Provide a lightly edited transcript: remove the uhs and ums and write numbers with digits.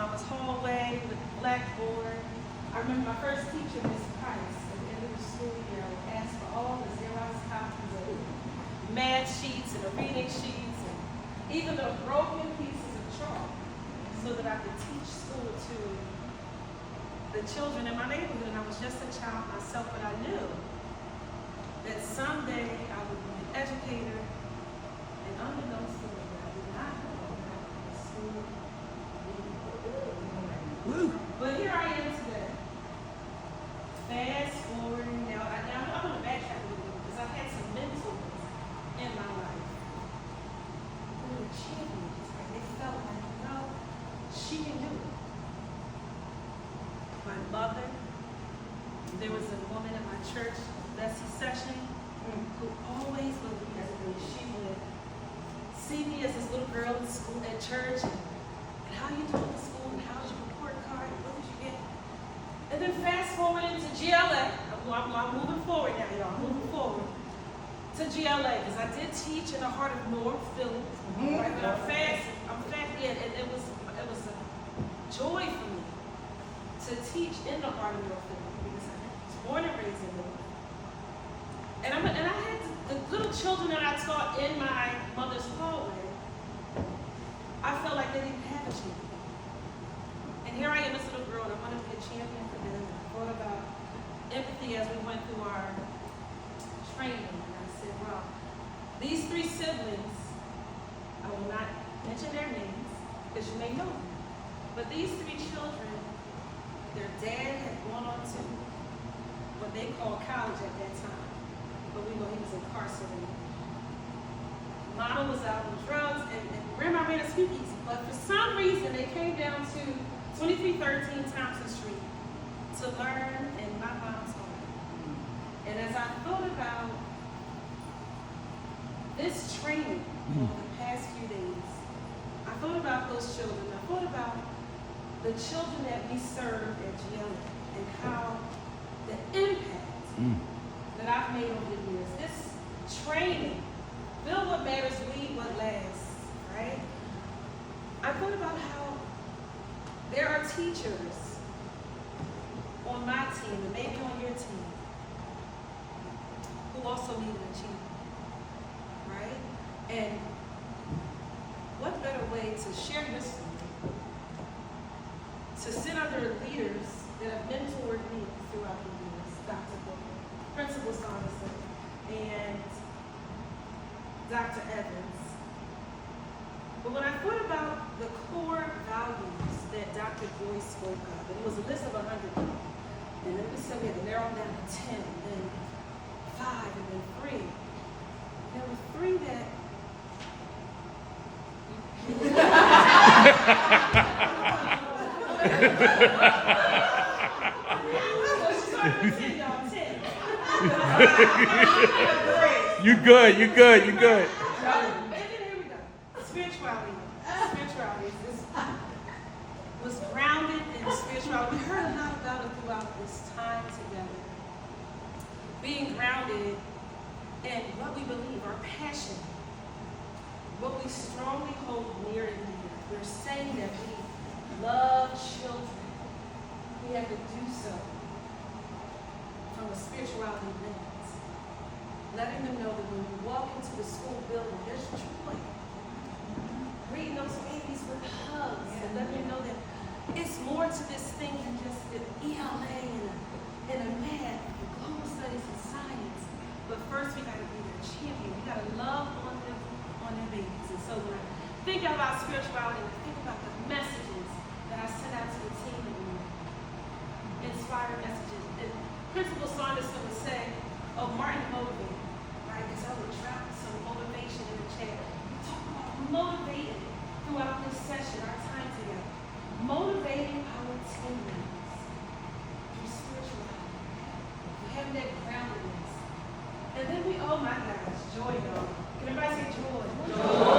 mama's hallway with the blackboard. I remember my first teacher, Miss Price, at the end of the school year, I would ask for all the Xerox copies of math sheets and the reading sheets and even the broken pieces of chalk so that I could teach school to the children in my neighborhood. And I was just a child myself, but I knew that someday I would be an educator, and unbeknownst to me, I did not know that I was school. Woo. But here I am today. Fast forwarding now, I'm going to backtrack a little bit because I've had some mentors in my life who were champions. Right? They felt like, she can do it. My mother, there was a woman in my church, Bessie Session, who always believed that she would see me as this little girl in school, at church, and how you doing in school, and how's your report card, and what did you get? And then fast forward into GLA. I'm moving forward now, y'all. I'm moving forward to GLA because I did teach in the heart of North Philly. Right? I'm fast. Yeah, and it was a joy for me to teach in the heart of North Philly because I was born and raised in North. And I had the little children that I taught in my mother's hallway. I felt like they didn't have a champion. And here I am, this little girl, and I wanted to be a champion for them. And I thought about empathy as we went through our training. And I said, well, these three siblings, I will not mention their names because you may know them. But these three children, their dad had gone on to what they called college at that time. But we know he was incarcerated. Mama was out on drugs, and Grandma ran a speakeasy. But for some reason, they came down to 2313 Thompson Street to learn in my mom's home. And as I thought about this training over the past few days, I thought about those children. I thought about the children that we serve at GLA and how the impact that I've made over the years. This training, build what matters, lead what lasts, right? I thought about how there are teachers on my team and maybe on your team who also need an achievement, right? And what better way to share your story, to sit under leaders that have mentored me throughout the years, Dr. Booker, Principal Saunderson, and Dr. Evans. But when I thought about the core values that Dr. Joyce spoke of, and it was a list of 100 people, and then we said we had to narrow down to 10, and then 5, and then 3. There were 3 that You good. And then here we go. Spirituality. Spirituality was grounded in spirituality. We heard a lot about it throughout this time together. Being grounded in what we believe, our passion, what we strongly hold near and dear. We're saying that we love children. We have to do so from a spirituality lens. Letting them know that when we walk into the school building, there's joy. Greeting those babies with hugs and letting them know that it's more to this thing than just an ELA and a math, and global studies and science. But first we gotta be their champion. We gotta love on them, on their babies. And so when I think about spirituality, and I think about the messages that I sent out to the team and inspired messages. And Principal Saunderson would say, oh, Martin motivated, right? Because I would drop some motivation in the chat. We talk about motivating throughout this session, our time together. Motivating our team members through spirituality. Having that groundedness. And then we, oh my gosh, joy, y'all. Can everybody say joy? Joy.